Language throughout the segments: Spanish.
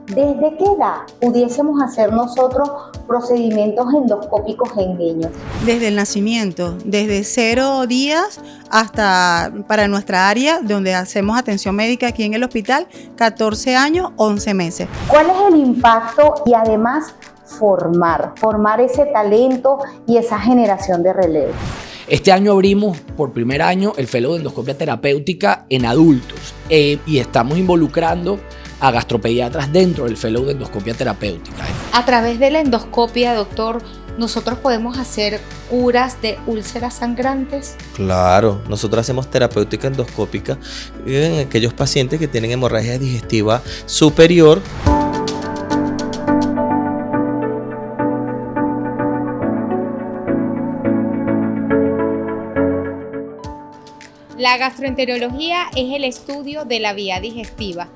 ¿Desde qué edad pudiésemos hacer nosotros procedimientos endoscópicos en niños? Desde el nacimiento, desde 0 días hasta para nuestra área donde hacemos atención médica aquí en el hospital, 14 años, 11 meses. ¿Cuál es el impacto y además formar ese talento y esa generación de relevo? Este año abrimos por primer año el Fellow de Endoscopia Terapéutica en adultos y estamos involucrando a gastropediatras dentro del Fellow de Endoscopia Terapéutica. A través de la endoscopia, doctor, ¿nosotros podemos hacer curas de úlceras sangrantes? Claro, nosotros hacemos terapéutica endoscópica en aquellos pacientes que tienen hemorragia digestiva superior. La gastroenterología es el estudio de la vía digestiva.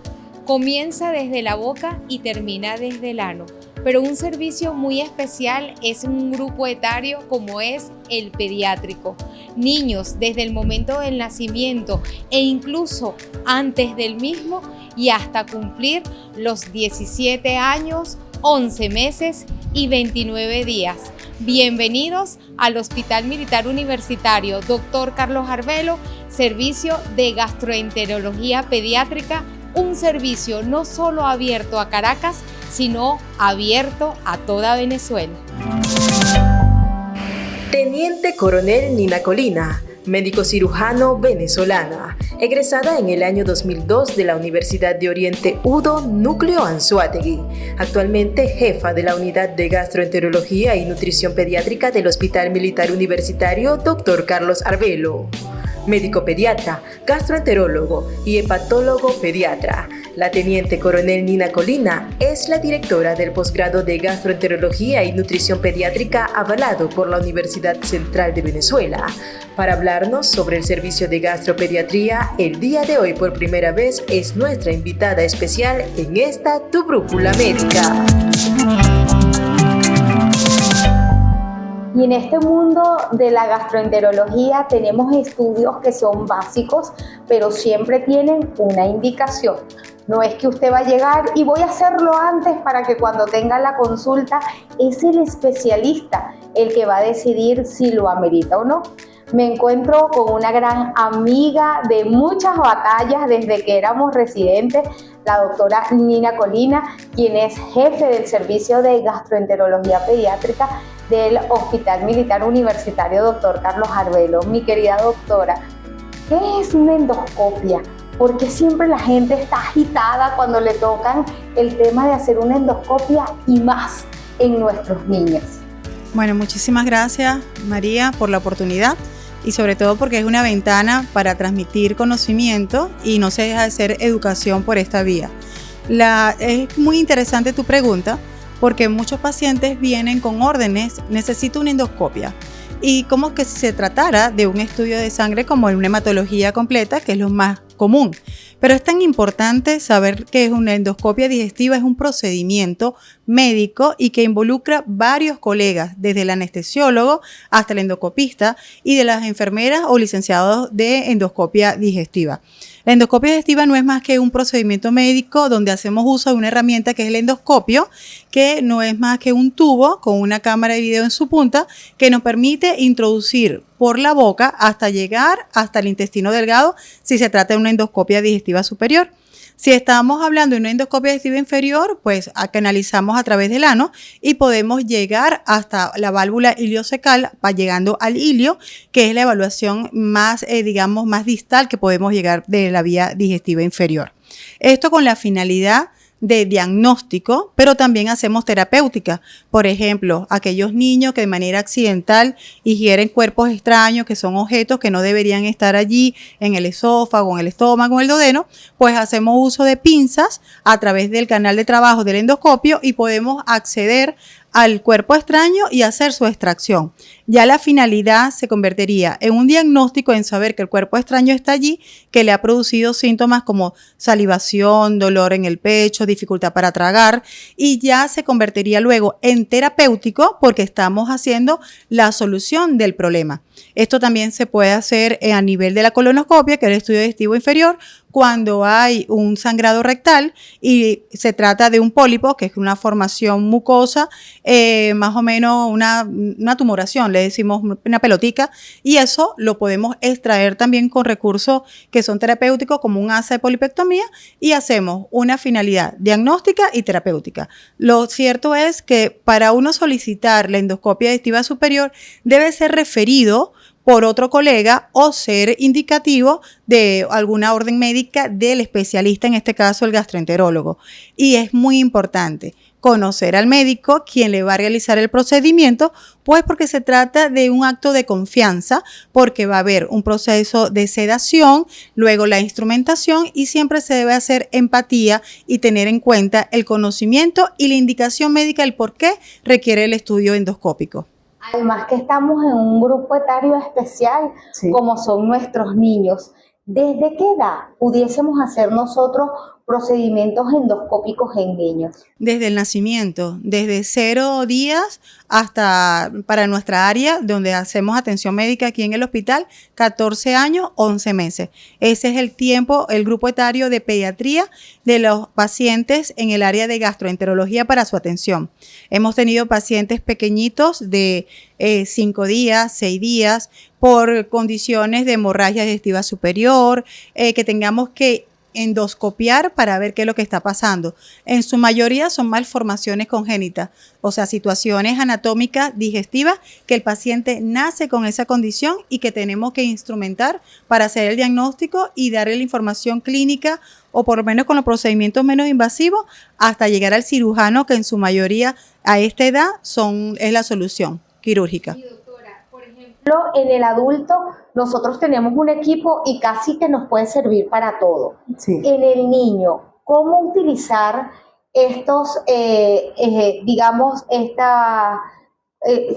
Comienza desde la boca y termina desde el ano. Pero un servicio muy especial es un grupo etario como es el pediátrico. Niños desde el momento del nacimiento e incluso antes del mismo y hasta cumplir los 17 años, 11 meses y 29 días. Bienvenidos al Hospital Militar Universitario Dr. Carlos Arvelo, servicio de gastroenterología pediátrica, un servicio no solo abierto a Caracas, sino abierto a toda Venezuela. Teniente Coronel Nina Colina, médico cirujano venezolana, egresada en el año 2002 de la Universidad de Oriente UDO Núcleo Anzoátegui, actualmente jefa de la Unidad de Gastroenterología y Nutrición Pediátrica del Hospital Militar Universitario Dr. Carlos Arvelo. Médico pediatra, gastroenterólogo y hepatólogo pediatra. La Teniente Coronel Nina Colina es la directora del posgrado de Gastroenterología y Nutrición Pediátrica avalado por la Universidad Central de Venezuela. Para hablarnos sobre el servicio de gastropediatría, el día de hoy por primera vez es nuestra invitada especial en esta Tu Brújula Médica. Y en este mundo de la gastroenterología tenemos estudios que son básicos, pero siempre tienen una indicación. No es que usted va a llegar y voy a hacerlo antes para que cuando tenga la consulta es el especialista el que va a decidir si lo amerita o no. Me encuentro con una gran amiga de muchas batallas desde que éramos residentes, la doctora Nina Colina, quien es jefe del servicio de gastroenterología pediátrica del Hospital Militar Universitario Dr. Carlos Arvelo. Mi querida doctora, ¿qué es una endoscopia? ¿Por qué siempre la gente está agitada cuando le tocan el tema de hacer una endoscopia y más en nuestros niños? Bueno, muchísimas gracias, María, por la oportunidad y sobre todo porque es una ventana para transmitir conocimiento y no se deja de ser educación por esta vía. Es muy interesante tu pregunta porque muchos pacientes vienen con órdenes, necesito una endoscopia. Y como que se tratara de un estudio de sangre como en una hematología completa, que es lo más común. Pero es tan importante saber que una endoscopia digestiva es un procedimiento médico y que involucra varios colegas, desde el anestesiólogo hasta el endoscopista y de las enfermeras o licenciados de endoscopia digestiva. La endoscopia digestiva no es más que un procedimiento médico donde hacemos uso de una herramienta que es el endoscopio, que no es más que un tubo con una cámara de video en su punta que nos permite introducir por la boca hasta llegar hasta el intestino delgado si se trata de una endoscopia digestiva superior. Si estamos hablando de una endoscopia digestiva inferior, pues canalizamos a través del ano y podemos llegar hasta la válvula iliocecal, llegando al ilio, que es la evaluación más, más distal que podemos llegar de la vía digestiva inferior. Esto con la finalidad de diagnóstico, pero también hacemos terapéutica. Por ejemplo, aquellos niños que de manera accidental ingieren cuerpos extraños, que son objetos que no deberían estar allí en el esófago, en el estómago, en el duodeno, pues hacemos uso de pinzas a través del canal de trabajo del endoscopio y podemos acceder al cuerpo extraño y hacer su extracción. Ya la finalidad se convertiría en un diagnóstico en saber que el cuerpo extraño está allí, que le ha producido síntomas como salivación, dolor en el pecho, dificultad para tragar, y ya se convertiría luego en terapéutico porque estamos haciendo la solución del problema. Esto también se puede hacer a nivel de la colonoscopia, que es el estudio digestivo inferior, cuando hay un sangrado rectal y se trata de un pólipo, que es una formación mucosa, más o menos una tumoración, le decimos una pelotica, y eso lo podemos extraer también con recursos que son terapéuticos, como un asa de polipectomía, y hacemos una finalidad diagnóstica y terapéutica. Lo cierto es que para uno solicitar la endoscopia digestiva superior debe ser referido por otro colega o ser indicativo de alguna orden médica del especialista, en este caso el gastroenterólogo. Y es muy importante conocer al médico, quien le va a realizar el procedimiento, pues porque se trata de un acto de confianza, porque va a haber un proceso de sedación, luego la instrumentación, y siempre se debe hacer empatía y tener en cuenta el conocimiento y la indicación médica del por qué requiere el estudio endoscópico. Además que estamos en un grupo etario especial, Sí. como son nuestros niños. ¿Desde qué edad pudiésemos hacer nosotros procedimientos endoscópicos en niños? Desde el nacimiento, desde 0 días hasta para nuestra área donde hacemos atención médica aquí en el hospital, 14 años, 11 meses. Ese es el tiempo, el grupo etario de pediatría de los pacientes en el área de gastroenterología para su atención. Hemos tenido pacientes pequeñitos de 5 días, 6 días, por condiciones de hemorragia digestiva superior, que tengamos que endoscopiar para ver qué es lo que está pasando. En su mayoría son malformaciones congénitas, o sea, situaciones anatómicas digestivas que el paciente nace con esa condición y que tenemos que instrumentar para hacer el diagnóstico y darle la información clínica, o por lo menos con los procedimientos menos invasivos, hasta llegar al cirujano, que en su mayoría a esta edad es la solución quirúrgica. En el adulto nosotros tenemos un equipo y casi que nos puede servir para todo. Sí. En el niño, ¿cómo utilizar estos,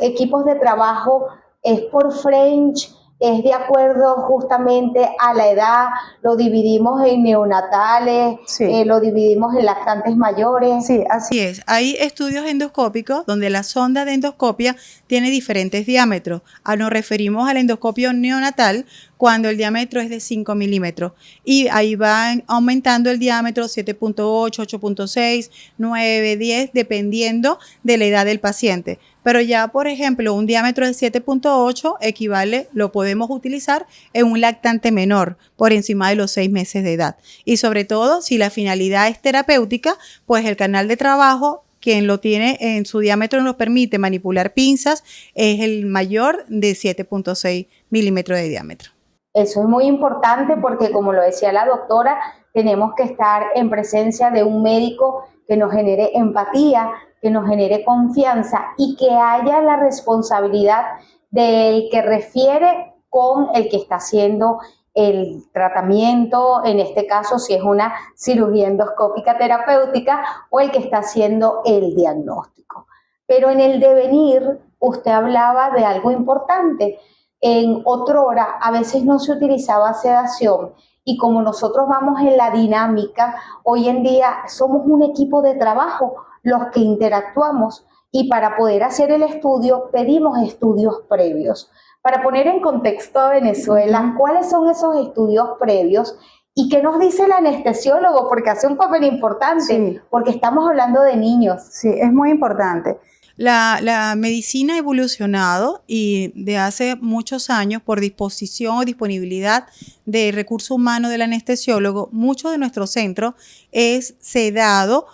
equipos de trabajo? ¿Es por French? ¿Es de acuerdo justamente a la edad? ¿Lo dividimos en neonatales? Sí. ¿Lo dividimos en lactantes mayores? Sí, así es. Hay estudios endoscópicos donde la sonda de endoscopia tiene diferentes diámetros. Nos referimos al endoscopio neonatal cuando el diámetro es de 5 milímetros. Y ahí van aumentando el diámetro 7.8, 8.6, 9, 10, dependiendo de la edad del paciente. Pero ya, por ejemplo, un diámetro de 7.8 equivale, lo podemos utilizar en un lactante menor, por encima de los 6 meses de edad. Y sobre todo, si la finalidad es terapéutica, pues el canal de trabajo, quien lo tiene en su diámetro nos permite manipular pinzas, es el mayor de 7.6 milímetros de diámetro. Eso es muy importante porque, como lo decía la doctora, tenemos que estar en presencia de un médico que nos genere empatía, que nos genere confianza y que haya la responsabilidad del que refiere con el que está haciendo el tratamiento, en este caso si es una cirugía endoscópica terapéutica, o el que está haciendo el diagnóstico. Pero en el devenir, usted hablaba de algo importante. En otrora a veces no se utilizaba sedación, y como nosotros vamos en la dinámica, hoy en día somos un equipo de trabajo los que interactuamos, y para poder hacer el estudio pedimos estudios previos. Para poner en contexto a Venezuela, ¿cuáles son esos estudios previos? ¿Y qué nos dice el anestesiólogo? Porque hace un papel importante, Sí. porque estamos hablando de niños. Sí, es muy importante. La medicina ha evolucionado y de hace muchos años, por disposición o disponibilidad de recursos humanos del anestesiólogo, mucho de nuestro centro es sedado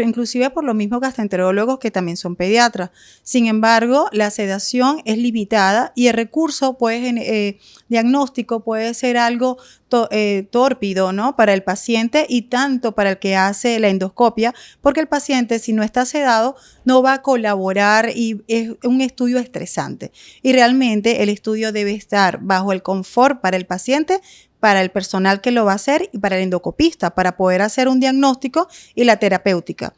inclusive por los mismos gastroenterólogos que también son pediatras. Sin embargo, la sedación es limitada y el recurso diagnóstico puede ser algo tórpido, ¿no?, para el paciente y tanto para el que hace la endoscopia, porque el paciente, si no está sedado, no va a colaborar y es un estudio estresante. Y realmente el estudio debe estar bajo el confort para el paciente, para el personal que lo va a hacer y para el endoscopista, para poder hacer un diagnóstico y la terapéutica.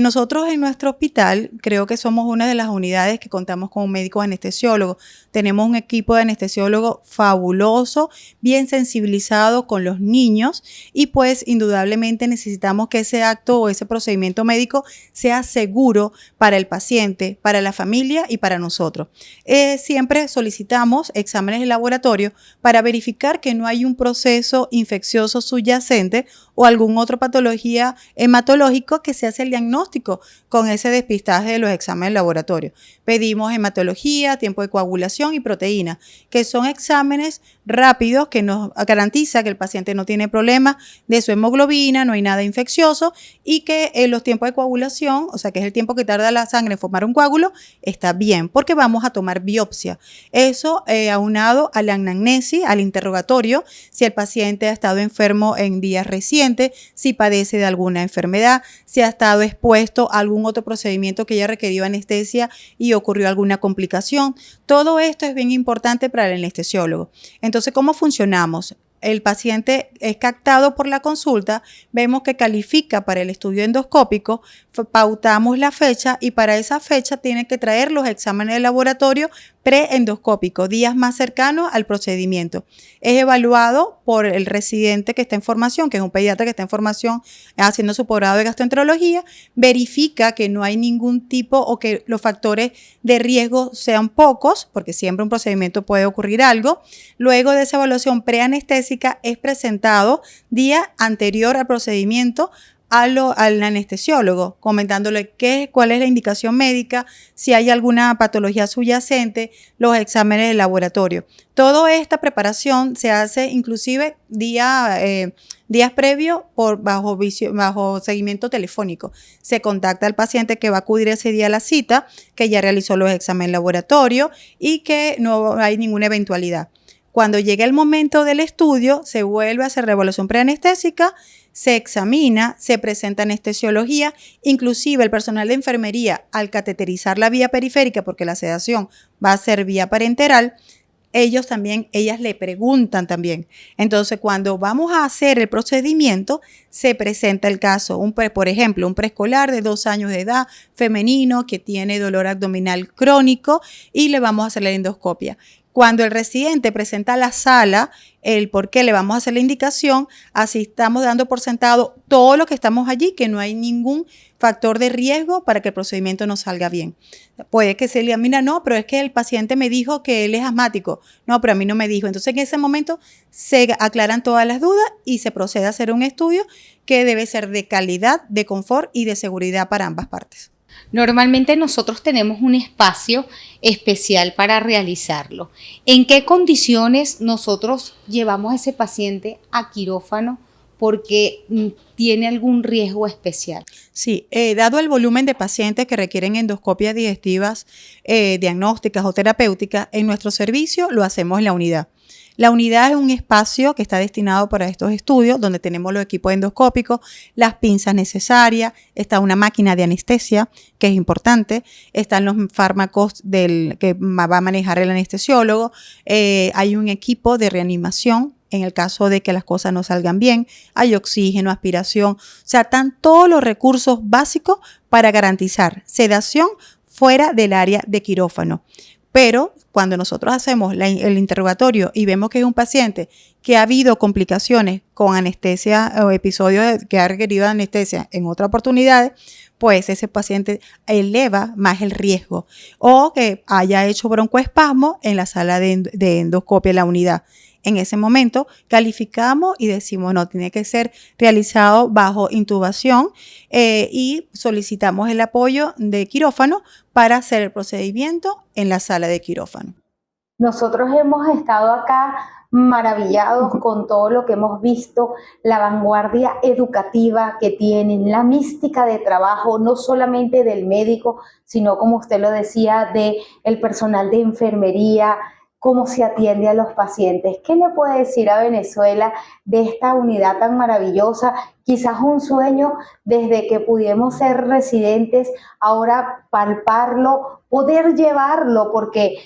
Nosotros en nuestro hospital creo que somos una de las unidades que contamos con médicos anestesiólogos. Tenemos un equipo de anestesiólogos fabuloso, bien sensibilizado con los niños y pues indudablemente necesitamos que ese acto o ese procedimiento médico sea seguro para el paciente, para la familia y para nosotros. Siempre solicitamos exámenes de laboratorio para verificar que no hay un proceso infeccioso subyacente o alguna otra patología hematológica que se hace el diagnóstico con ese despistaje de los exámenes de laboratorio. Pedimos hematología, tiempo de coagulación y proteína, que son exámenes rápidos que nos garantiza que el paciente no tiene problemas de su hemoglobina, no hay nada infeccioso y que los tiempos de coagulación, o sea que es el tiempo que tarda la sangre en formar un coágulo, está bien porque vamos a tomar biopsia. Eso aunado a la anamnesis, al interrogatorio, si el paciente ha estado enfermo en días recientes, si padece de alguna enfermedad, si ha estado expuesto a algún otro procedimiento que haya requerido anestesia y ocurrió alguna complicación. Todo esto es bien importante para el anestesiólogo. Entonces, ¿cómo funcionamos? El paciente es captado por la consulta, vemos que califica para el estudio endoscópico, pautamos la fecha y para esa fecha tiene que traer los exámenes de laboratorio preendoscópicos, días más cercanos al procedimiento. Es evaluado por el residente que está en formación, que es un pediatra que está en formación haciendo su posgrado de gastroenterología, verifica que no hay ningún tipo o que los factores de riesgo sean pocos, porque siempre un procedimiento puede ocurrir algo. Luego de esa evaluación preanestésica es presentado día anterior al procedimiento al anestesiólogo, comentándole cuál es la indicación médica, si hay alguna patología subyacente, los exámenes de laboratorio. Toda esta preparación se hace inclusive días previos bajo seguimiento telefónico. Se contacta al paciente que va a acudir ese día a la cita, que ya realizó los exámenes de laboratorio y que no hay ninguna eventualidad. Cuando llega el momento del estudio, se vuelve a hacer reevaluación preanestésica, se examina, se presenta anestesiología, inclusive el personal de enfermería al cateterizar la vía periférica, porque la sedación va a ser vía parenteral, ellas le preguntan también. Entonces, cuando vamos a hacer el procedimiento, se presenta el caso, por ejemplo, un preescolar de 2 años de edad, femenino, que tiene dolor abdominal crónico y le vamos a hacer la endoscopia. Cuando el residente presenta a la sala el por qué le vamos a hacer la indicación, así estamos dando por sentado todo lo que estamos allí, que no hay ningún factor de riesgo para que el procedimiento no salga bien. Puede que se le diga, mira, no, pero es que el paciente me dijo que él es asmático. No, pero a mí no me dijo. Entonces, en ese momento se aclaran todas las dudas y se procede a hacer un estudio que debe ser de calidad, de confort y de seguridad para ambas partes. Normalmente nosotros tenemos un espacio especial para realizarlo. ¿En qué condiciones nosotros llevamos a ese paciente a quirófano porque tiene algún riesgo especial? Sí, dado el volumen de pacientes que requieren endoscopias digestivas, diagnósticas o terapéuticas, en nuestro servicio lo hacemos en la unidad. La unidad es un espacio que está destinado para estos estudios, donde tenemos los equipos endoscópicos, las pinzas necesarias, está una máquina de anestesia, que es importante, están los fármacos que va a manejar el anestesiólogo, hay un equipo de reanimación en el caso de que las cosas no salgan bien, hay oxígeno, aspiración, o sea, están todos los recursos básicos para garantizar sedación fuera del área de quirófano. Pero cuando nosotros hacemos el interrogatorio y vemos que es un paciente que ha habido complicaciones con anestesia o episodios que ha requerido anestesia en otras oportunidades, pues ese paciente eleva más el riesgo. O que haya hecho broncoespasmo en la sala de endoscopia en la unidad. En ese momento calificamos y decimos no, tiene que ser realizado bajo intubación y solicitamos el apoyo de quirófano para hacer el procedimiento en la sala de quirófano. Nosotros hemos estado acá maravillados con todo lo que hemos visto, la vanguardia educativa que tienen, la mística de trabajo, no solamente del médico, sino como usted lo decía, del personal de enfermería, cómo se atiende a los pacientes. ¿Qué le puede decir a Venezuela de esta unidad tan maravillosa? Quizás un sueño desde que pudimos ser residentes, ahora palparlo, poder llevarlo, porque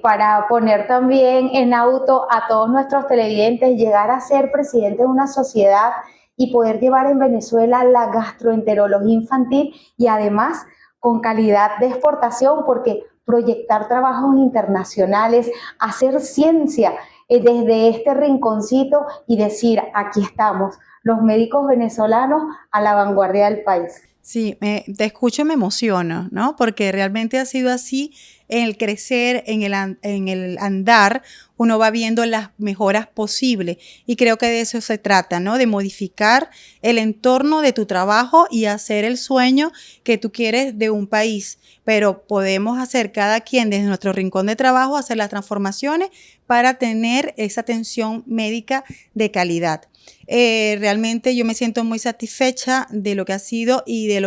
para poner también en auto a todos nuestros televidentes, llegar a ser presidente de una sociedad y poder llevar en Venezuela la gastroenterología infantil y además con calidad de exportación, porque proyectar trabajos internacionales, hacer ciencia desde este rinconcito y decir, aquí estamos, los médicos venezolanos a la vanguardia del país. Sí, te escucho y me emociono, ¿no? Porque realmente ha sido así en el crecer, en el andar, uno va viendo las mejoras posibles y creo que de eso se trata, ¿no? De modificar el entorno de tu trabajo y hacer el sueño que tú quieres de un país, pero podemos hacer cada quien desde nuestro rincón de trabajo, hacer las transformaciones para tener esa atención médica de calidad. Realmente yo me siento muy satisfecha de lo que ha sido y de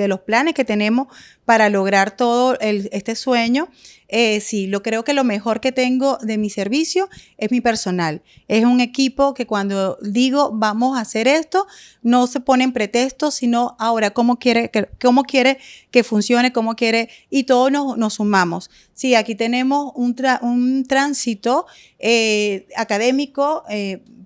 los planes que tenemos para lograr todo este sueño. Sí, creo que lo mejor que tengo de mi servicio es mi personal. Es un equipo que cuando digo vamos a hacer esto, no se pone en pretextos, sino ahora cómo quiere que funcione, cómo quiere, y todos nos sumamos. Sí, aquí tenemos un tránsito académico.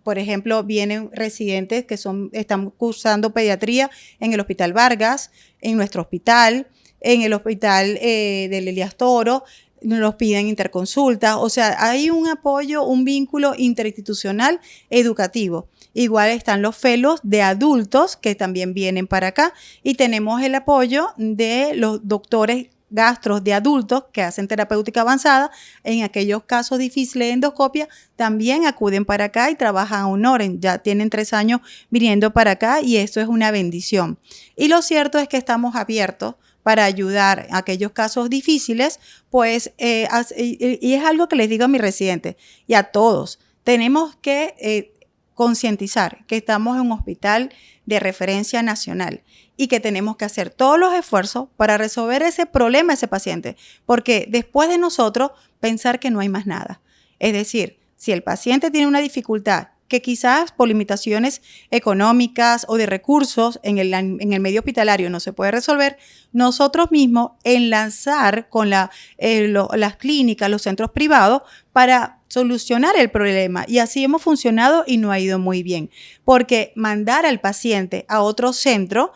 Por ejemplo, vienen residentes que están cursando pediatría en el Hospital Vargas, en nuestro hospital, en el hospital del Elías Toro, nos piden interconsultas. O sea, hay un apoyo, un vínculo interinstitucional educativo. Igual están los fellows de adultos que también vienen para acá y tenemos el apoyo de los doctores gastros de adultos que hacen terapéutica avanzada. En aquellos casos difíciles de endoscopia también acuden para acá y trabajan a honor. Ya tienen 3 años viniendo para acá y esto es una bendición. Y lo cierto es que estamos abiertos para ayudar a aquellos casos difíciles, pues, y es algo que les digo a mis residentes y a todos, tenemos que concientizar que estamos en un hospital de referencia nacional y que tenemos que hacer todos los esfuerzos para resolver ese problema a ese paciente, porque después de nosotros pensar que no hay más nada. Es decir, si el paciente tiene una dificultad que quizás por limitaciones económicas o de recursos en el medio hospitalario no se puede resolver, nosotros mismos enlazar con las clínicas, los centros privados para solucionar el problema. Y así hemos funcionado y no ha ido muy bien. Porque mandar al paciente a otro centro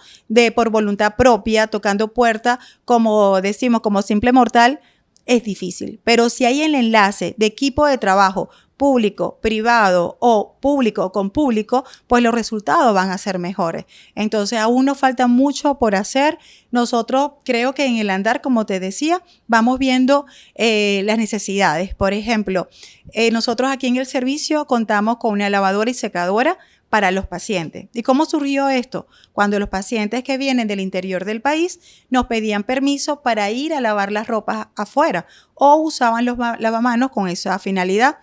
por voluntad propia, tocando puertas, como decimos, como simple mortal, es difícil. Pero si hay el enlace de equipo de trabajo público, privado o público con público, pues los resultados van a ser mejores. Entonces aún nos falta mucho por hacer. Nosotros creo que en el andar, como te decía, vamos viendo las necesidades. Por ejemplo, nosotros aquí en el servicio contamos con una lavadora y secadora para los pacientes. ¿Y cómo surgió esto? Cuando los pacientes que vienen del interior del país nos pedían permiso para ir a lavar las ropas afuera o usaban los lavamanos con esa finalidad,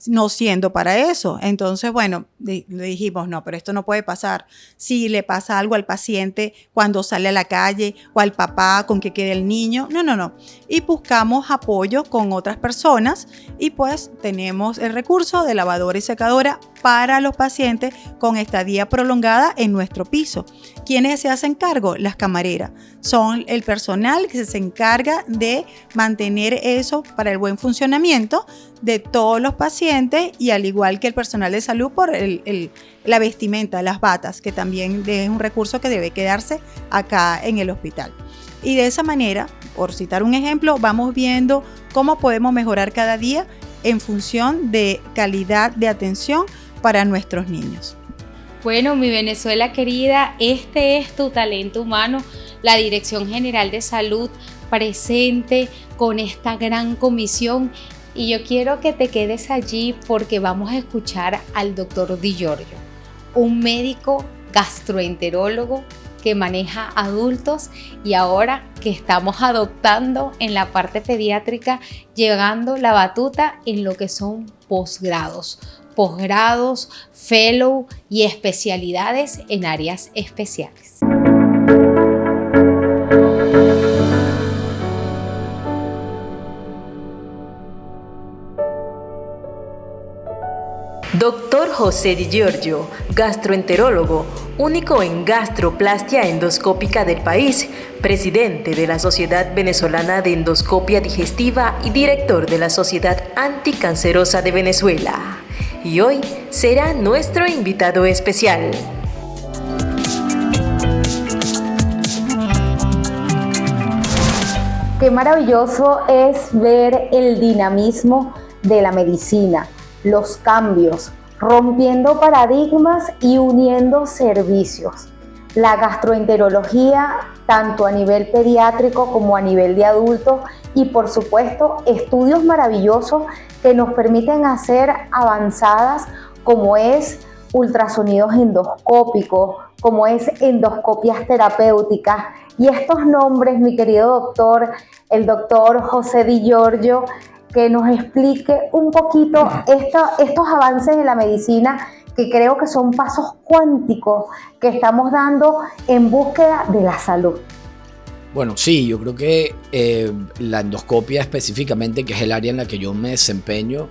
no siendo para eso. Entonces, bueno, le dijimos, no, pero esto no puede pasar. Si le pasa algo al paciente cuando sale a la calle o al papá con que quede el niño, no. Y buscamos apoyo con otras personas y pues tenemos el recurso de lavadora y secadora para los pacientes con estadía prolongada en nuestro piso. ¿Quiénes se hacen cargo? Las camareras. Son el personal que se encarga de mantener eso para el buen funcionamiento de todos los pacientes y al igual que el personal de salud por la vestimenta, las batas, que también es un recurso que debe quedarse acá en el hospital. Y de esa manera, por citar un ejemplo, vamos viendo cómo podemos mejorar cada día en función de calidad de atención para nuestros niños. Bueno, mi Venezuela querida, este es tu talento humano, la Dirección General de Salud presente con esta gran comisión. Y yo quiero que te quedes allí porque vamos a escuchar al doctor Di Giorgio, un médico gastroenterólogo que maneja adultos y ahora que estamos adoptando en la parte pediátrica, llevando la batuta en lo que son posgrados, fellow y especialidades en áreas especiales. Doctor José Di Giorgio, gastroenterólogo, único en gastroplastia endoscópica del país, presidente de la Sociedad Venezolana de Endoscopia Digestiva y director de la Sociedad Anticancerosa de Venezuela. y hoy será nuestro invitado especial. Qué maravilloso es ver el dinamismo de la medicina, los cambios, rompiendo paradigmas y uniendo servicios. La gastroenterología, tanto a nivel pediátrico como a nivel de adultos, y por supuesto estudios maravillosos que nos permiten hacer avanzadas como es ultrasonidos endoscópicos, como es endoscopias terapéuticas. Y estos nombres, mi querido doctor, el doctor José Di Giorgio, que nos explique un poquito estos avances de la medicina, que creo que son pasos cuánticos que estamos dando en búsqueda de la salud. Bueno, sí, yo creo que la endoscopia específicamente, que es el área en la que yo me desempeño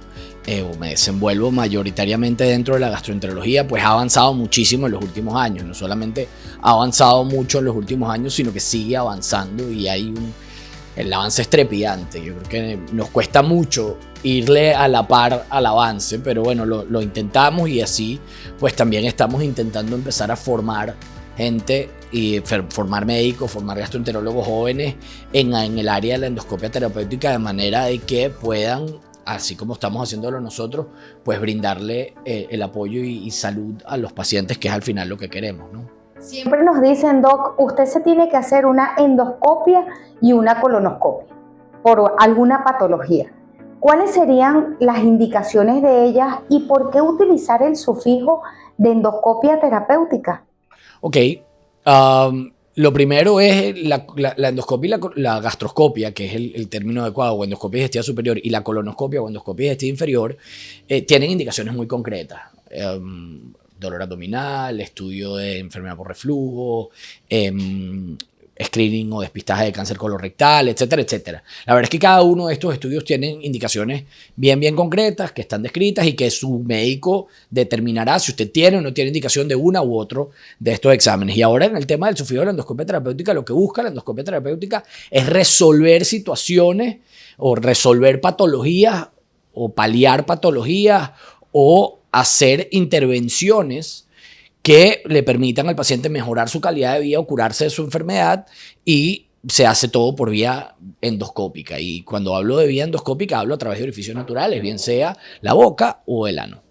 o me desenvuelvo mayoritariamente dentro de la gastroenterología, pues ha avanzado muchísimo en los últimos años. No solamente ha avanzado mucho en los últimos años, sino que sigue avanzando y el avance es trepidante. Yo creo que nos cuesta mucho irle a la par al avance, pero bueno, lo intentamos y así pues también estamos intentando empezar a formar gente y formar médicos, formar gastroenterólogos jóvenes en el área de la endoscopia terapéutica, de manera de que puedan, así como estamos haciéndolo nosotros, pues brindarle el apoyo y salud a los pacientes, que es al final lo que queremos, ¿no? Siempre nos dicen, Doc, usted se tiene que hacer una endoscopia y una colonoscopia por alguna patología. ¿Cuáles serían las indicaciones de ellas y por qué utilizar el sufijo de endoscopia terapéutica? Ok, lo primero es la endoscopia y la gastroscopia, que es el término adecuado, o endoscopia digestiva superior, y la colonoscopia o endoscopia digestiva inferior, tienen indicaciones muy concretas. Dolor abdominal, estudio de enfermedad por reflujo, screening o despistaje de cáncer colorectal, etcétera, etcétera. La verdad es que cada uno de estos estudios tienen indicaciones bien concretas, que están descritas y que su médico determinará si usted tiene o no tiene indicación de una u otro de estos exámenes. Y ahora en el tema del sufijo de la endoscopia terapéutica, lo que busca la endoscopia terapéutica es resolver situaciones o resolver patologías o paliar patologías o hacer intervenciones que le permitan al paciente mejorar su calidad de vida o curarse de su enfermedad, y se hace todo por vía endoscópica. Y cuando hablo de vía endoscópica, hablo a través de orificios naturales, bien sea la boca o el ano.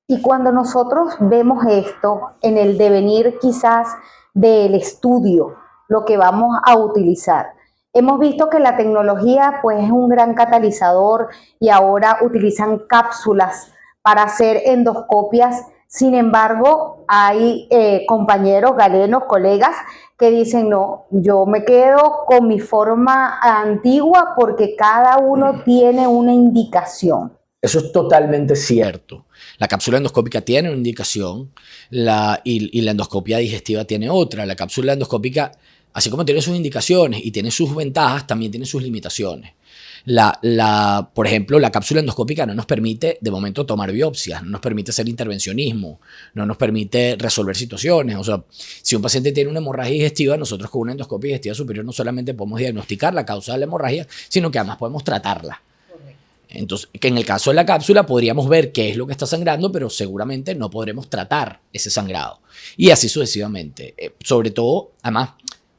Y cuando nosotros vemos esto en el devenir quizás del estudio, lo que vamos a utilizar, hemos visto que la tecnología pues es un gran catalizador y ahora utilizan cápsulas para hacer endoscopias. Sin embargo, hay compañeros, galenos, colegas que dicen, no, yo me quedo con mi forma antigua porque cada uno tiene una indicación. Eso es totalmente cierto. La cápsula endoscópica tiene una indicación y la endoscopia digestiva tiene otra. La cápsula endoscópica, así como tiene sus indicaciones y tiene sus ventajas, también tiene sus limitaciones. Por ejemplo, la cápsula endoscópica no nos permite de momento tomar biopsias, no nos permite hacer intervencionismo, no nos permite resolver situaciones. O sea, si un paciente tiene una hemorragia digestiva, nosotros con una endoscopia digestiva superior no solamente podemos diagnosticar la causa de la hemorragia, sino que además podemos tratarla. Entonces, que en el caso de la cápsula podríamos ver qué es lo que está sangrando, pero seguramente no podremos tratar ese sangrado. Y así sucesivamente. Sobre todo, además,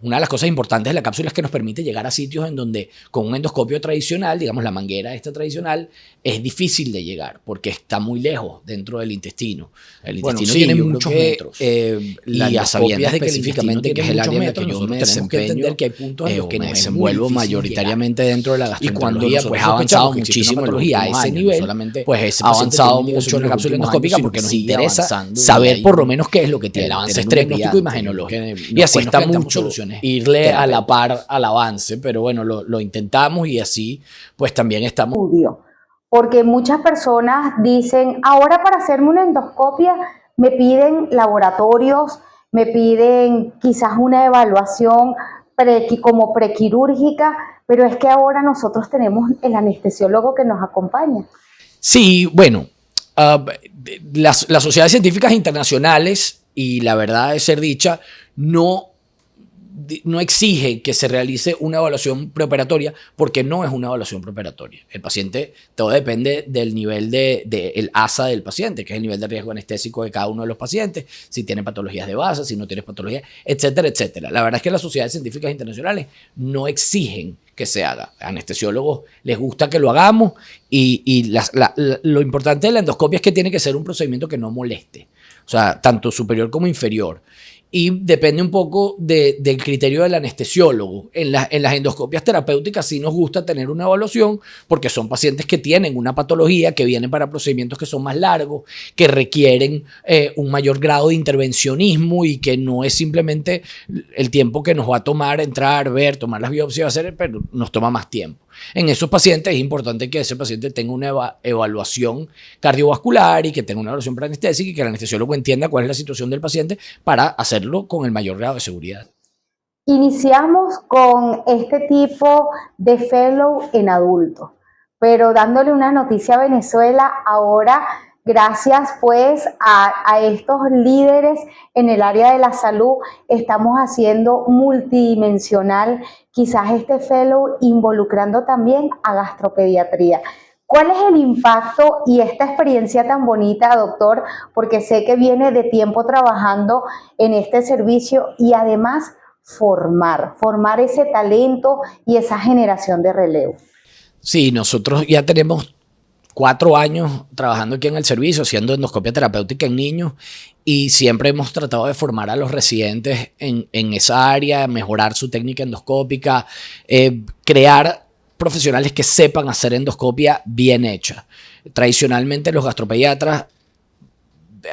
una de las cosas importantes de la cápsula es que nos permite llegar a sitios en donde con un endoscopio tradicional, digamos la manguera esta tradicional, es difícil de llegar porque está muy lejos dentro del intestino. El intestino tiene muchos metros. Y a sabiendas de que específicamente que es el área en la que yo me desempeño, que hay puntos en los que me desenvuelvo mayoritariamente dentro de la gastroenterología, pues ha avanzado muchísimo a ese nivel, pues ha avanzado mucho en la cápsula endoscópica porque nos interesa saber por lo menos qué es lo que tiene. El avance es trepidante, imagenológico. Y así está mucho irle a la par al avance, pero bueno, lo intentamos y así pues también estamos. Porque muchas personas dicen, ahora para hacerme una endoscopia me piden laboratorios, me piden quizás una evaluación como prequirúrgica, pero es que ahora nosotros tenemos el anestesiólogo que nos acompaña. Sí, bueno, las sociedades científicas internacionales, y la verdad de ser dicha, no no exige que se realice una evaluación preoperatoria porque no es una evaluación preoperatoria. El paciente, todo depende del nivel el ASA del paciente, que es el nivel de riesgo anestésico de cada uno de los pacientes, si tiene patologías de base, si no tiene patologías, etcétera, etcétera. La verdad es que las sociedades científicas internacionales no exigen que se haga. A anestesiólogos les gusta que lo hagamos y lo importante de la endoscopia es que tiene que ser un procedimiento que no moleste, o sea, tanto superior como inferior. Y depende un poco del criterio del anestesiólogo. En las endoscopias terapéuticas sí nos gusta tener una evaluación porque son pacientes que tienen una patología, que vienen para procedimientos que son más largos, que requieren un mayor grado de intervencionismo y que no es simplemente el tiempo que nos va a tomar entrar, ver, tomar las biopsias, pero nos toma más tiempo. En esos pacientes es importante que ese paciente tenga una evaluación cardiovascular y que tenga una evaluación preanestésica y que el anestesiólogo entienda cuál es la situación del paciente para hacerlo con el mayor grado de seguridad. Iniciamos con este tipo de fellow en adultos, pero dándole una noticia a Venezuela ahora, gracias pues a estos líderes en el área de la salud, estamos haciendo multidimensional quizás este fellow involucrando también a gastropediatría. ¿Cuál es el impacto y esta experiencia tan bonita, doctor? Porque sé que viene de tiempo trabajando en este servicio y además formar ese talento y esa generación de relevo. Sí, nosotros ya tenemos 4 años trabajando aquí en el servicio, haciendo endoscopia terapéutica en niños y siempre hemos tratado de formar a los residentes en esa área, mejorar su técnica endoscópica, crear profesionales que sepan hacer endoscopia bien hecha. Tradicionalmente los gastropediatras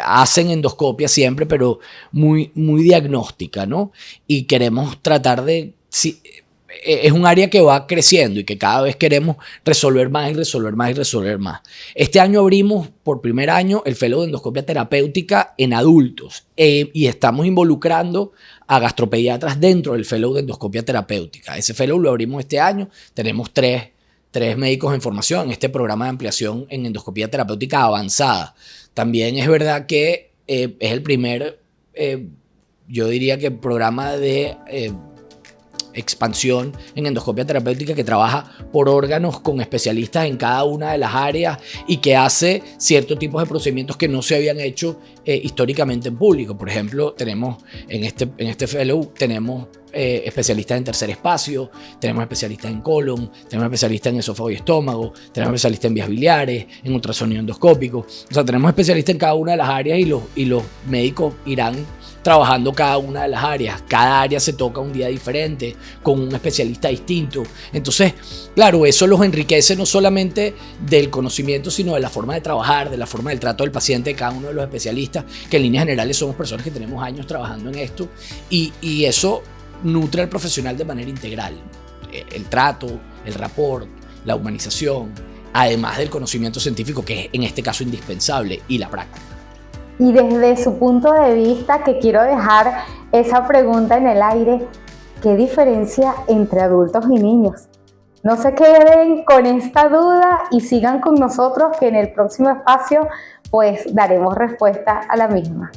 hacen endoscopia siempre, pero muy diagnóstica, ¿no? Y queremos tratar de... es un área que va creciendo y que cada vez queremos resolver más y resolver más y resolver más. Este año abrimos por primer año el fellow de endoscopia terapéutica en adultos y estamos involucrando a gastropediatras dentro del fellow de endoscopia terapéutica. Ese fellow lo abrimos este año, tenemos tres médicos en formación en este programa de ampliación en endoscopia terapéutica avanzada. También es verdad que es el primer, yo diría que programa de expansión en endoscopia terapéutica que trabaja por órganos con especialistas en cada una de las áreas y que hace ciertos tipos de procedimientos que no se habían hecho históricamente en público. Por ejemplo, tenemos en este fellow tenemos especialistas en tercer espacio, tenemos especialistas en colon, tenemos especialistas en esófago y estómago, tenemos especialistas en vías biliares, en ultrasonido endoscópico. O sea, tenemos especialistas en cada una de las áreas y los médicos irán trabajando cada una de las áreas. Cada área se toca un día diferente, con un especialista distinto. Entonces, claro, eso los enriquece no solamente del conocimiento, sino de la forma de trabajar, de la forma del trato del paciente de cada uno de los especialistas, que en líneas generales somos personas que tenemos años trabajando en esto, y eso nutre al profesional de manera integral. El trato, el rapport, la humanización, además del conocimiento científico, que es en este caso indispensable, y la práctica. Y desde su punto de vista, que quiero dejar esa pregunta en el aire, ¿qué diferencia entre adultos y niños? No se queden con esta duda y sigan con nosotros, que en el próximo espacio pues daremos respuesta a la misma.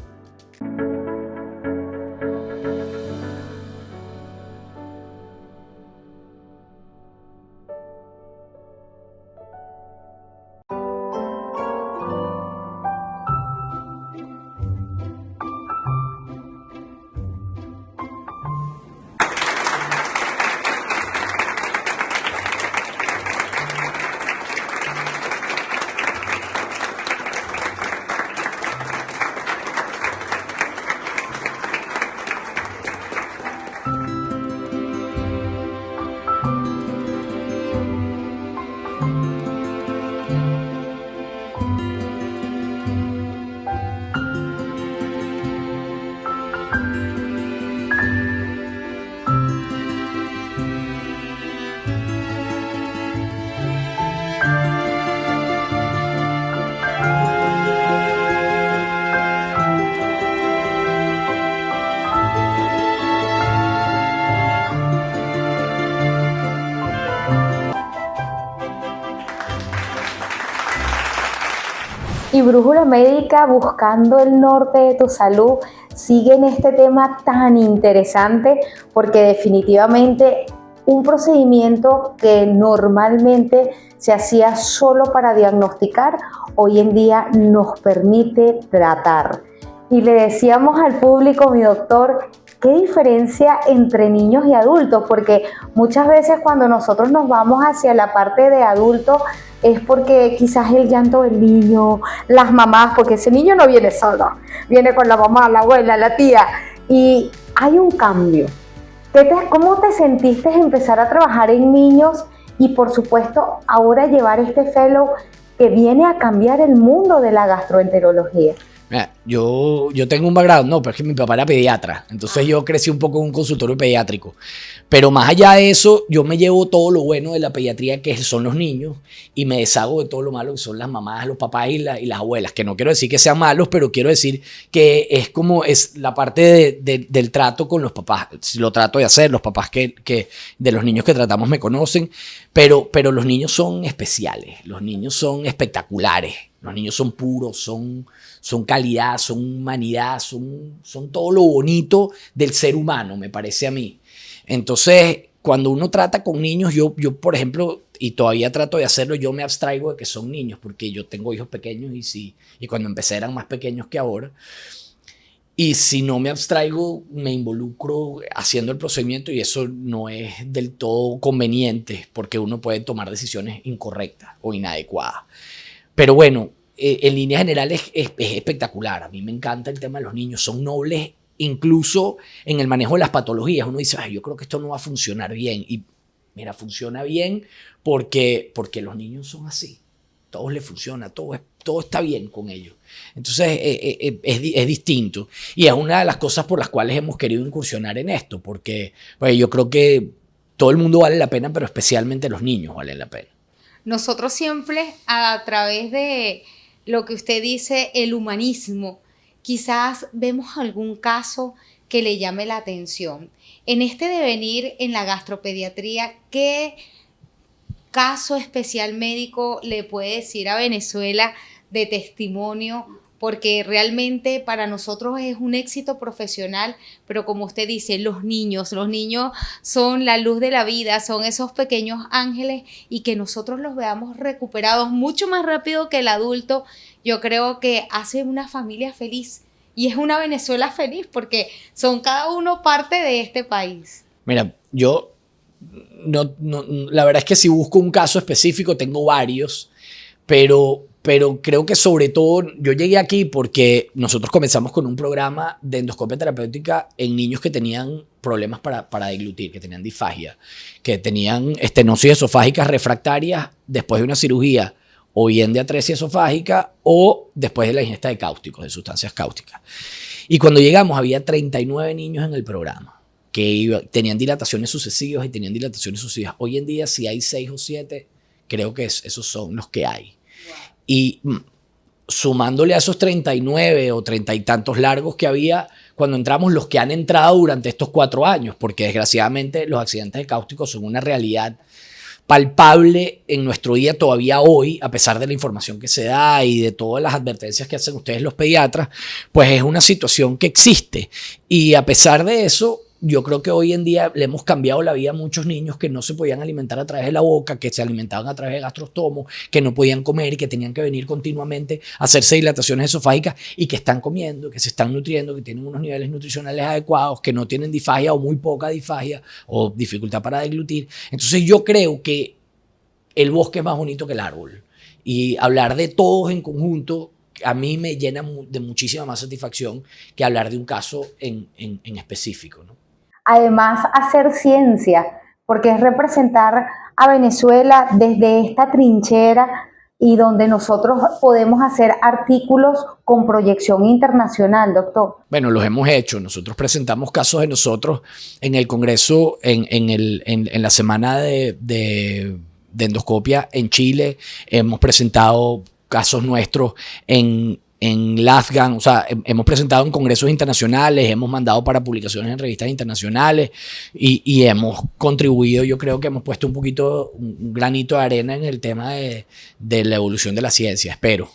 Y Brújula Médica, buscando el norte de tu salud, siguen este tema tan interesante, porque definitivamente un procedimiento que normalmente se hacía solo para diagnosticar, hoy en día nos permite tratar. Y le decíamos al público, mi doctor, ¿qué diferencia entre niños y adultos? Porque muchas veces cuando nosotros nos vamos hacia la parte de adultos es porque quizás el llanto del niño, las mamás, porque ese niño no viene solo, viene con la mamá, la abuela, la tía, y hay un cambio. ¿Cómo te sentiste empezar a trabajar en niños y por supuesto ahora llevar este fellow que viene a cambiar el mundo de la gastroenterología? Mira, yo tengo un background, no, pero es que mi papá era pediatra, entonces yo crecí un poco en un consultorio pediátrico, pero más allá de eso, yo me llevo todo lo bueno de la pediatría, que son los niños, y me deshago de todo lo malo que son las mamás, los papás y las abuelas, que no quiero decir que sean malos, pero quiero decir que es la parte del trato con los papás. Lo trato de hacer, los papás que de los niños que tratamos me conocen, pero los niños son especiales, los niños son espectaculares, los niños son puros, son calidad, son humanidad, son todo lo bonito del ser humano, me parece a mí. Entonces, cuando uno trata con niños, yo por ejemplo, y todavía trato de hacerlo, yo me abstraigo de que son niños, porque yo tengo hijos pequeños y cuando empecé eran más pequeños que ahora. Y si no me abstraigo, me involucro haciendo el procedimiento y eso no es del todo conveniente, porque uno puede tomar decisiones incorrectas o inadecuadas. Pero bueno, en líneas generales es espectacular. A mí me encanta el tema de los niños. Son nobles incluso en el manejo de las patologías. Uno dice, yo creo que esto no va a funcionar bien. Y mira, funciona bien porque los niños son así. Todos les funciona, todo está bien con ellos. Entonces es distinto. Y es una de las cosas por las cuales hemos querido incursionar en esto. Porque pues, yo creo que todo el mundo vale la pena, pero especialmente los niños valen la pena. Nosotros siempre, a través de lo que usted dice, el humanismo, quizás vemos algún caso que le llame la atención. En este devenir en la gastropediatría, ¿qué caso especial médico le puede decir a Venezuela de testimonio? Porque realmente para nosotros es un éxito profesional, pero como usted dice, los niños son la luz de la vida, son esos pequeños ángeles y que nosotros los veamos recuperados mucho más rápido que el adulto, yo creo que hace una familia feliz y es una Venezuela feliz porque son cada uno parte de este país. Mira, yo no, la verdad es que si busco un caso específico tengo varios, pero creo que sobre todo yo llegué aquí porque nosotros comenzamos con un programa de endoscopia terapéutica en niños que tenían problemas para deglutir, que tenían disfagia, que tenían estenosis esofágicas refractarias después de una cirugía o bien de atresia esofágica o después de la ingesta de cáusticos, de sustancias cáusticas. Y cuando llegamos había 39 niños en el programa que tenían dilataciones sucesivas y tenían dilataciones sucesivas. Hoy en día si hay 6 o 7, creo que esos son los que hay. Y sumándole a esos 39 o 30 y tantos largos que había cuando entramos, los que han entrado durante estos 4 años, porque desgraciadamente los accidentes de cáusticos son una realidad palpable en nuestro día todavía hoy, a pesar de la información que se da y de todas las advertencias que hacen ustedes los pediatras, pues es una situación que existe. Y a pesar de eso, yo creo que hoy en día le hemos cambiado la vida a muchos niños que no se podían alimentar a través de la boca, que se alimentaban a través de gastrostomos, que no podían comer y que tenían que venir continuamente a hacerse dilataciones esofágicas y que están comiendo, que se están nutriendo, que tienen unos niveles nutricionales adecuados, que no tienen disfagia o muy poca disfagia o dificultad para deglutir. Entonces yo creo que el bosque es más bonito que el árbol y hablar de todos en conjunto a mí me llena de muchísima más satisfacción que hablar de un caso en específico, ¿no? Además, hacer ciencia, porque es representar a Venezuela desde esta trinchera y donde nosotros podemos hacer artículos con proyección internacional, doctor. Bueno, los hemos hecho. Nosotros presentamos casos de nosotros en el Congreso, en la semana de endoscopia en Chile. Hemos presentado casos nuestros en LAFGAN, o sea, hemos presentado en congresos internacionales, hemos mandado para publicaciones en revistas internacionales y hemos contribuido, yo creo que hemos puesto un granito de arena en el tema de la evolución de la ciencia, espero.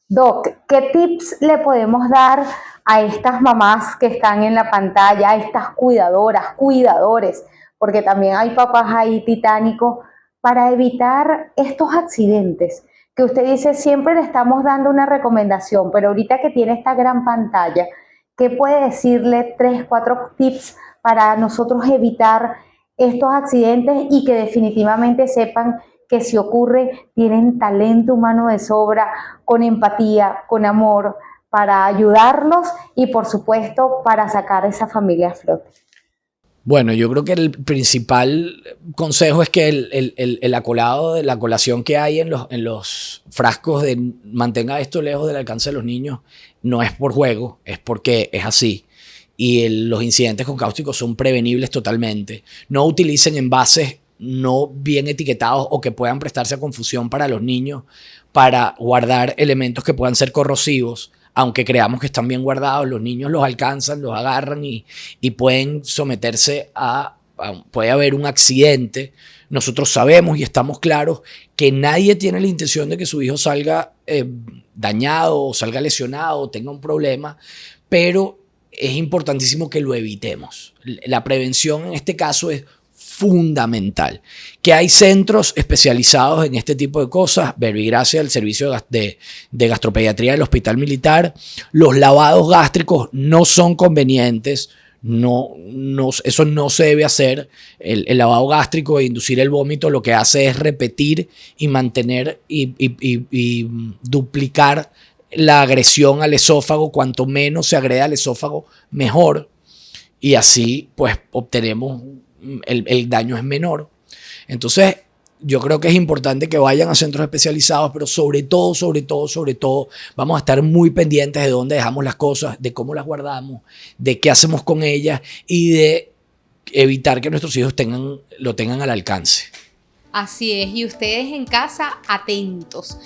Doc, ¿qué tips le podemos dar a estas mamás que están en la pantalla, a estas cuidadoras, cuidadores, porque también hay papás ahí titánicos, para evitar estos accidentes, que usted dice siempre le estamos dando una recomendación, pero ahorita que tiene esta gran pantalla, ¿qué puede decirle 3, 4 tips para nosotros evitar estos accidentes y que definitivamente sepan que si ocurre tienen talento humano de sobra, con empatía, con amor, para ayudarlos y por supuesto para sacar a esa familia a flote? Bueno, yo creo que el principal consejo es que el acolado de la colación que hay en los frascos de mantenga esto lejos del alcance de los niños no es por juego, es porque es así. Y los incidentes con cáusticos son prevenibles totalmente. No utilicen envases no bien etiquetados o que puedan prestarse a confusión para los niños para guardar elementos que puedan ser corrosivos. Aunque creamos que están bien guardados, los niños los alcanzan, los agarran y pueden someterse puede haber un accidente. Nosotros sabemos y estamos claros que nadie tiene la intención de que su hijo salga dañado o salga lesionado o tenga un problema, pero es importantísimo que lo evitemos. La prevención en este caso es fundamental. Que hay centros especializados en este tipo de cosas, verbigracia, el servicio de gastropediatría del Hospital Militar. Los lavados gástricos no son convenientes, eso no se debe hacer. El lavado gástrico e inducir el vómito lo que hace es repetir y mantener y duplicar la agresión al esófago. Cuanto menos se agreda al esófago, mejor. Y así pues obtenemos el daño es menor. Entonces yo creo que es importante que vayan a centros especializados, pero sobre todo vamos a estar muy pendientes de dónde dejamos las cosas, de cómo las guardamos, de qué hacemos con ellas y de evitar que nuestros hijos lo tengan al alcance. Así es, y ustedes en casa atentos,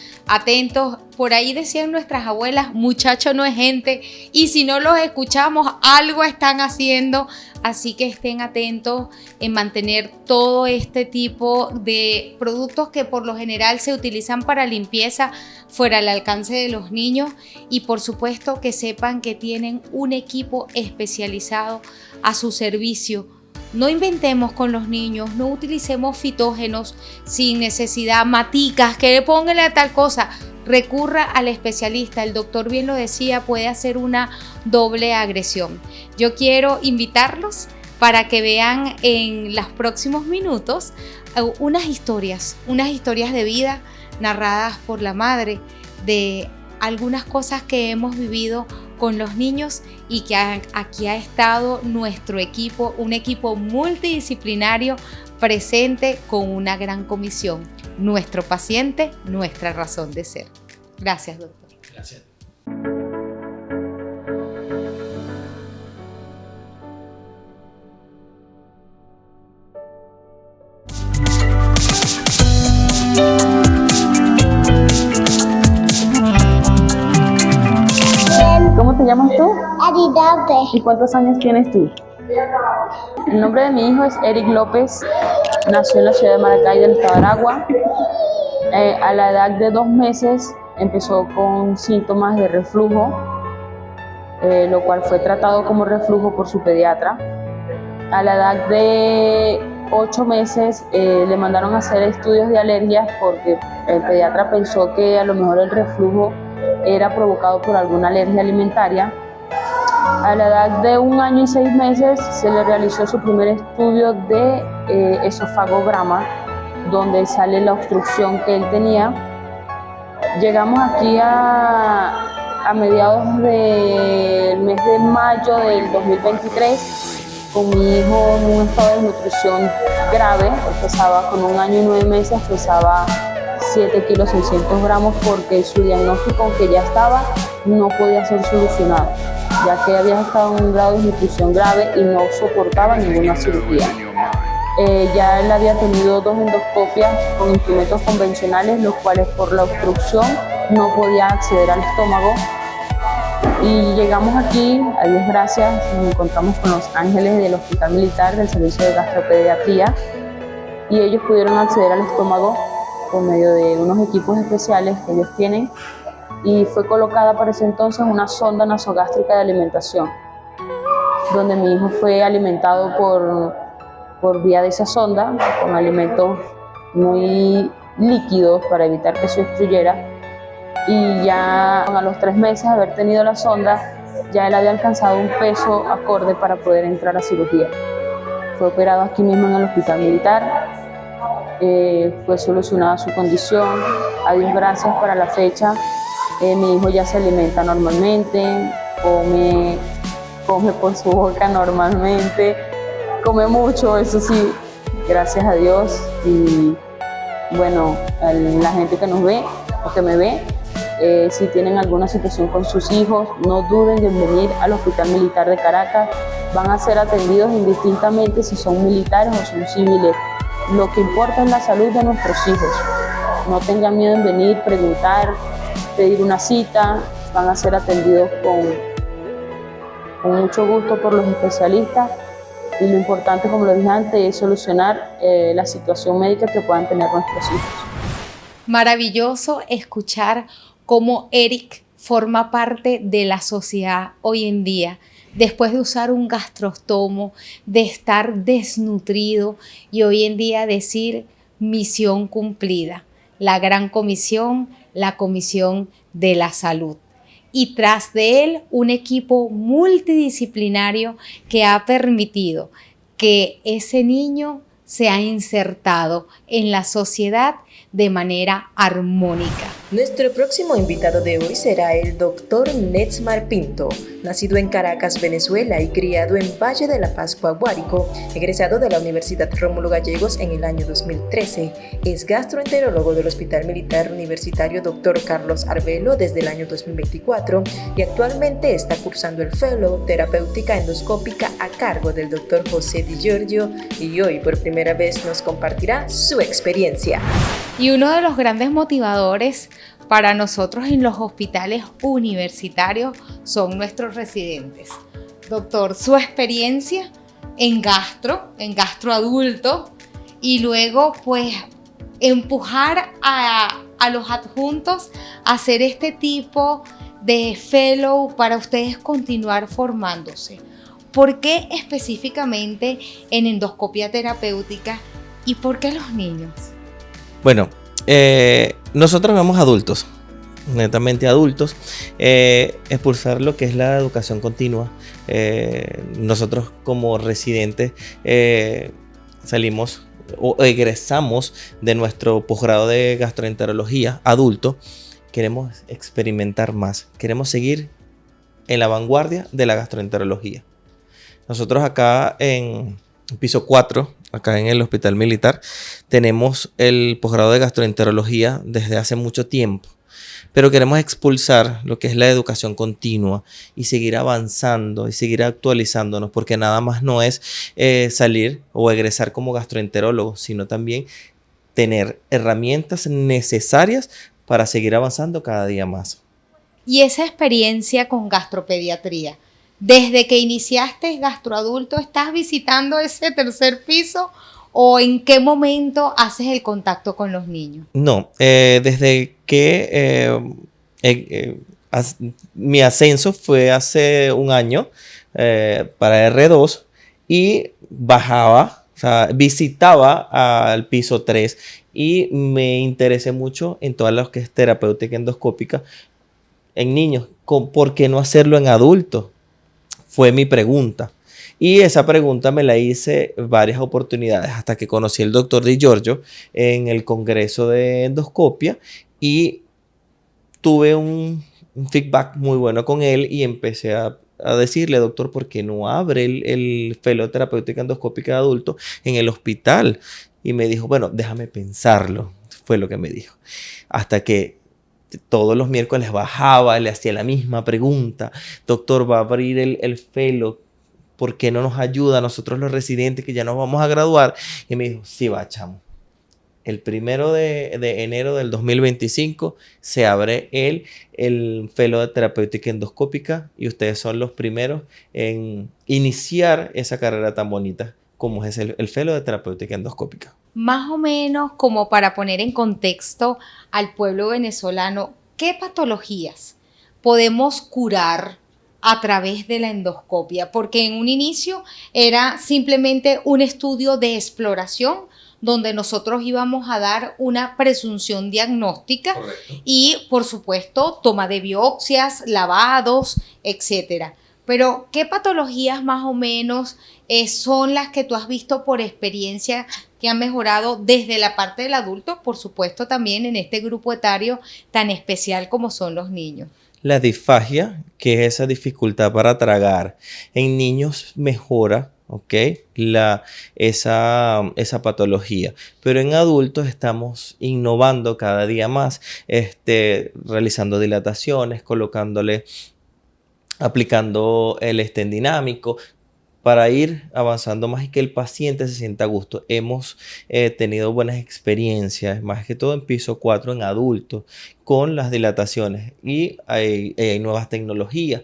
por ahí decían nuestras abuelas, muchacho no es gente, y si no los escuchamos, algo están haciendo, así que estén atentos en mantener todo este tipo de productos que por lo general se utilizan para limpieza fuera al alcance de los niños, y por supuesto que sepan que tienen un equipo especializado a su servicio. No inventemos con los niños, no utilicemos fitógenos sin necesidad, maticas, que le pongan a tal cosa. Recurra al especialista, el doctor bien lo decía, puede hacer una doble agresión. Yo quiero invitarlos para que vean en los próximos minutos unas historias de vida narradas por la madre de algunas cosas que hemos vivido con los niños y que aquí ha estado nuestro equipo, un equipo multidisciplinario presente con una gran comisión. Nuestro paciente, nuestra razón de ser. Gracias, doctor. Gracias. ¿Cómo te llamas tú? Aridate. ¿Y cuántos años tienes tú? El nombre de mi hijo es Eric López, nació en la ciudad de Maracay, del estado de Aragua. A la edad de 2 meses empezó con síntomas de reflujo, lo cual fue tratado como reflujo por su pediatra. A la edad de 8 meses le mandaron a hacer estudios de alergias porque el pediatra pensó que a lo mejor el reflujo era provocado por alguna alergia alimentaria. A la edad de 1 año y 6 meses se le realizó su primer estudio de esofagograma, donde sale la obstrucción que él tenía. Llegamos aquí a mediados del mes de mayo del 2023 con mi hijo en un estado de desnutrición grave. Él pesaba, con 1 año y 9 meses, pesaba 7 kilos 600 gramos porque su diagnóstico, aunque ya estaba, no podía ser solucionado, ya que había estado en un grado de desnutrición grave y no soportaba ninguna cirugía. Ya él había tenido 2 endoscopias con instrumentos convencionales, los cuales por la obstrucción no podía acceder al estómago. Y llegamos aquí, a Dios gracias, nos encontramos con los ángeles del Hospital Militar del Servicio de Gastropediatría y ellos pudieron acceder al estómago por medio de unos equipos especiales que ellos tienen y fue colocada para ese entonces una sonda nasogástrica de alimentación, donde mi hijo fue alimentado por vía de esa sonda con alimentos muy líquidos para evitar que se obstruyera, y ya a los 3 meses de haber tenido la sonda ya él había alcanzado un peso acorde para poder entrar a cirugía. Fue operado aquí mismo en el hospital militar, fue solucionada su condición, a Dios gracias para la fecha. Mi hijo ya se alimenta normalmente, come por su boca normalmente, come mucho, eso sí, gracias a Dios. Y bueno, la gente que nos ve o que me ve, si tienen alguna situación con sus hijos, no duden en venir al Hospital Militar de Caracas. Van a ser atendidos indistintamente si son militares o son civiles. Lo que importa es la salud de nuestros hijos. No tengan miedo en venir, preguntar, pedir una cita. Van a ser atendidos con mucho gusto por los especialistas. Y lo importante, como lo dije antes, es solucionar la situación médica que puedan tener nuestros hijos. Maravilloso escuchar cómo Eric forma parte de la sociedad hoy en día, después de usar un gastrostomo, de estar desnutrido y hoy en día decir misión cumplida, la gran comisión, la comisión de la salud. Y tras de él un equipo multidisciplinario que ha permitido que ese niño sea insertado en la sociedad de manera armónica. Nuestro próximo invitado de hoy será el Dr. Netsmar Pinto, nacido en Caracas, Venezuela y criado en Valle de la Pascua, Guárico, egresado de la Universidad Rómulo Gallegos en el año 2013. Es gastroenterólogo del Hospital Militar Universitario Dr. Carlos Arbelo desde el año 2024 y actualmente está cursando el Fellow Terapéutica Endoscópica a cargo del Dr. José Di Giorgio, y hoy por primera vez nos compartirá su experiencia. Y uno de los grandes motivadores para nosotros en los hospitales universitarios son nuestros residentes. Doctor, su experiencia en gastro adulto, y luego pues empujar a los adjuntos a hacer este tipo de fellow para ustedes continuar formándose. ¿Por qué específicamente en endoscopia terapéutica y por qué los niños? Bueno, nosotros vamos adultos, netamente adultos, expulsar lo que es la educación continua. Nosotros como residentes salimos o egresamos de nuestro posgrado de gastroenterología adulto. Queremos experimentar más, queremos seguir en la vanguardia de la gastroenterología. Nosotros acá en piso 4, acá en el Hospital Militar, tenemos el posgrado de gastroenterología desde hace mucho tiempo, pero queremos expulsar lo que es la educación continua y seguir avanzando y seguir actualizándonos, porque nada más no es salir o egresar como gastroenterólogo, sino también tener herramientas necesarias para seguir avanzando cada día más. Y esa experiencia con gastropediatría, desde que iniciaste gastroadulto, ¿estás visitando ese tercer piso o en qué momento haces el contacto con los niños? No, desde que mi ascenso fue hace un año para R2 y bajaba, o sea, visitaba al piso 3 y me interesé mucho en todas las que es terapéutica endoscópica en niños. ¿Por qué no hacerlo en adultos? Fue mi pregunta. Y esa pregunta me la hice varias oportunidades hasta que conocí al doctor Di Giorgio en el congreso de endoscopia y tuve un feedback muy bueno con él y empecé a decirle, doctor, ¿por qué no abre el Fellow Terapéutica Endoscópica de Adultos en el hospital? Y me dijo, bueno, déjame pensarlo. Fue lo que me dijo. Hasta que todos los miércoles bajaba, le hacía la misma pregunta. Doctor, va a abrir el Fellow, ¿por qué no nos ayuda a nosotros los residentes que ya nos vamos a graduar? Y me dijo, sí va, chamo. El 1 de enero del 2025 se abre el Fellow de Terapéutica Endoscópica y ustedes son los primeros en iniciar esa carrera tan bonita como es el Fellow de Terapéutica Endoscópica. Más o menos como para poner en contexto al pueblo venezolano, ¿qué patologías podemos curar a través de la endoscopia? Porque en un inicio era simplemente un estudio de exploración donde nosotros íbamos a dar una presunción diagnóstica. Correcto. Y, por supuesto, toma de biopsias, lavados, etcétera. Pero, ¿qué patologías más o menos son las que tú has visto por experiencia que han mejorado desde la parte del adulto, por supuesto también en este grupo etario tan especial como son los niños? La disfagia, que es esa dificultad para tragar, en niños mejora, ¿ok? Esa patología. Pero en adultos estamos innovando cada día más, realizando dilataciones, aplicando el stent dinámico para ir avanzando más y que el paciente se sienta a gusto. Hemos tenido buenas experiencias, más que todo en piso 4 en adultos, con las dilataciones y hay nuevas tecnologías,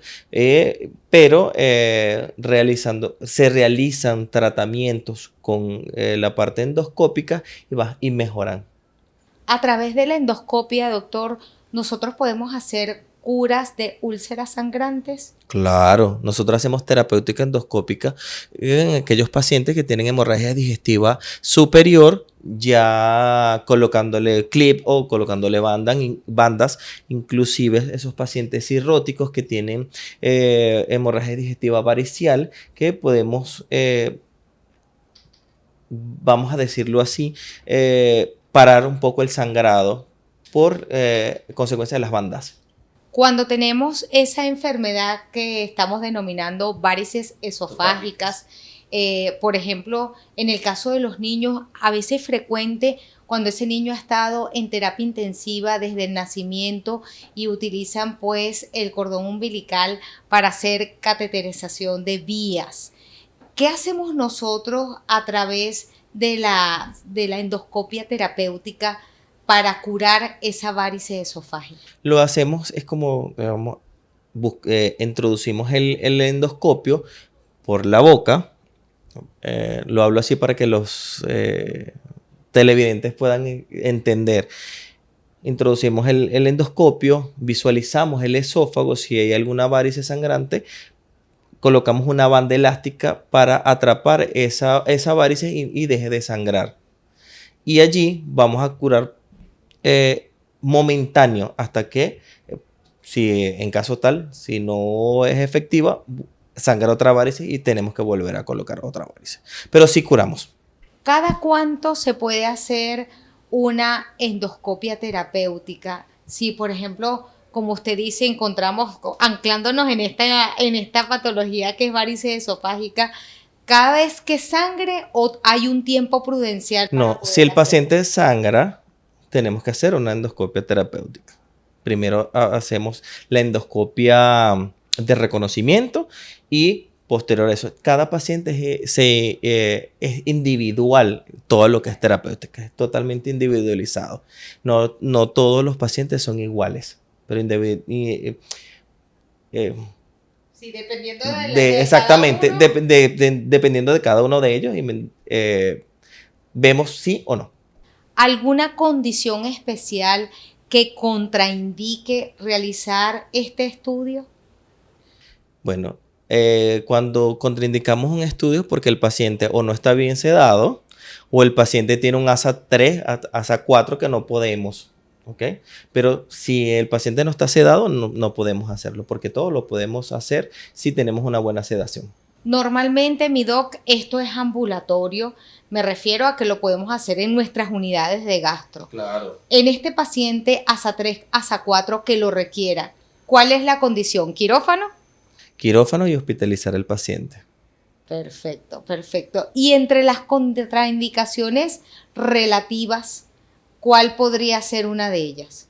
pero se realizan tratamientos con la parte endoscópica y mejoran. A través de la endoscopia, doctor, nosotros podemos hacer curas de úlceras sangrantes. Claro, nosotros hacemos terapéutica endoscópica en aquellos pacientes que tienen hemorragia digestiva superior, ya colocándole clip o colocándole bandas, inclusive esos pacientes cirróticos que tienen hemorragia digestiva varicial, que podemos, vamos a decirlo así, parar un poco el sangrado por consecuencia de las bandas. Cuando tenemos esa enfermedad que estamos denominando varices esofágicas, por ejemplo, en el caso de los niños, a veces es frecuente cuando ese niño ha estado en terapia intensiva desde el nacimiento y utilizan pues el cordón umbilical para hacer cateterización de vías. ¿Qué hacemos nosotros a través de la endoscopia terapéutica para curar esa varice esofágica? Lo hacemos, es como introducimos el endoscopio por la boca. Lo hablo así para que los televidentes puedan entender. Introducimos el endoscopio, visualizamos el esófago, si hay alguna varice sangrante, colocamos una banda elástica para atrapar esa varice y deje de sangrar. Y allí vamos a curar momentáneo hasta que, si en caso tal, si no es efectiva, sangra otra varice y tenemos que volver a colocar otra varice. Pero sí curamos. ¿Cada cuánto se puede hacer una endoscopia terapéutica? Si, por ejemplo, como usted dice, encontramos, anclándonos en esta patología que es varice esofágica, ¿cada vez que sangre o hay un tiempo prudencial? No, si el paciente sangra, tenemos que hacer una endoscopia terapéutica. Primero hacemos la endoscopia de reconocimiento y posterior a eso, cada paciente es individual, todo lo que es terapéutica, es totalmente individualizado. No todos los pacientes son iguales, pero sí, dependiendo exactamente, cada uno. dependiendo de cada uno de ellos, vemos sí o no. ¿Alguna condición especial que contraindique realizar este estudio? Bueno, cuando contraindicamos un estudio es porque el paciente o no está bien sedado o el paciente tiene un ASA 3, ASA 4 que no podemos, ¿ok? Pero si el paciente no está sedado, no podemos hacerlo porque todo lo podemos hacer si tenemos una buena sedación. Normalmente, mi doc, esto es ambulatorio. Me refiero a que lo podemos hacer en nuestras unidades de gastro. Claro. En este paciente ASA 3, ASA 4 que lo requiera, ¿cuál es la condición? ¿Quirófano? Quirófano y hospitalizar al paciente. Perfecto, perfecto. Y entre las contraindicaciones relativas, ¿cuál podría ser una de ellas?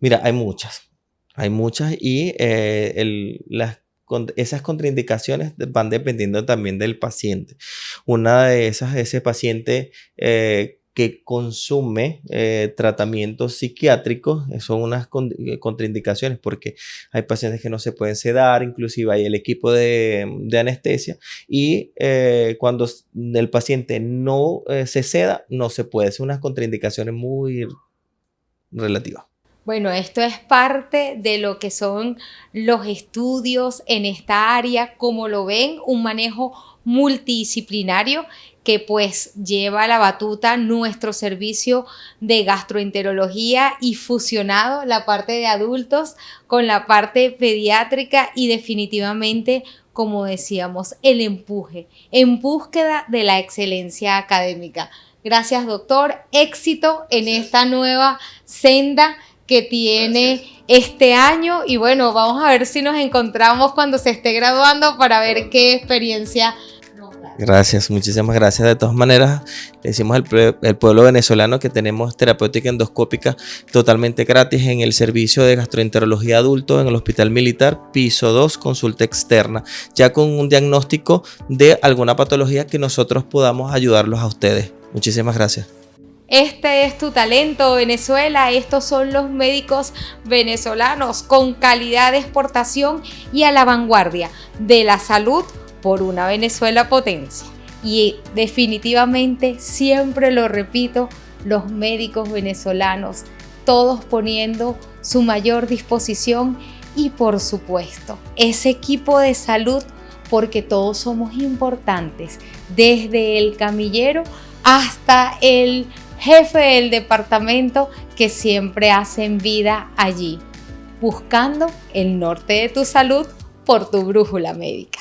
Mira, hay muchas y esas contraindicaciones van dependiendo también del paciente. Una de esas, ese paciente que consume tratamientos psiquiátricos, son unas contraindicaciones porque hay pacientes que no se pueden sedar, inclusive hay el equipo de anestesia y cuando el paciente no se seda, no se puede. Son unas contraindicaciones muy relativas. Bueno, esto es parte de lo que son los estudios en esta área. Como lo ven, un manejo multidisciplinario que pues lleva a la batuta nuestro servicio de gastroenterología y fusionado la parte de adultos con la parte pediátrica y definitivamente, como decíamos, el empuje en búsqueda de la excelencia académica. Gracias, doctor. Éxito en esta nueva senda que tiene este año y bueno, vamos a ver si nos encontramos cuando se esté graduando para ver qué experiencia nos da. Gracias, muchísimas gracias. De todas maneras, le decimos al pueblo venezolano que tenemos terapéutica endoscópica totalmente gratis en el servicio de gastroenterología adulto en el Hospital Militar, piso 2, consulta externa, ya con un diagnóstico de alguna patología que nosotros podamos ayudarlos a ustedes. Muchísimas gracias. Este es tu talento, Venezuela. Estos son los médicos venezolanos con calidad de exportación y a la vanguardia de la salud por una Venezuela potencia. Y definitivamente, siempre lo repito, los médicos venezolanos, todos poniendo su mayor disposición y por supuesto, ese equipo de salud, porque todos somos importantes, desde el camillero hasta el jefe del departamento que siempre hacen vida allí, buscando el norte de tu salud por tu brújula médica.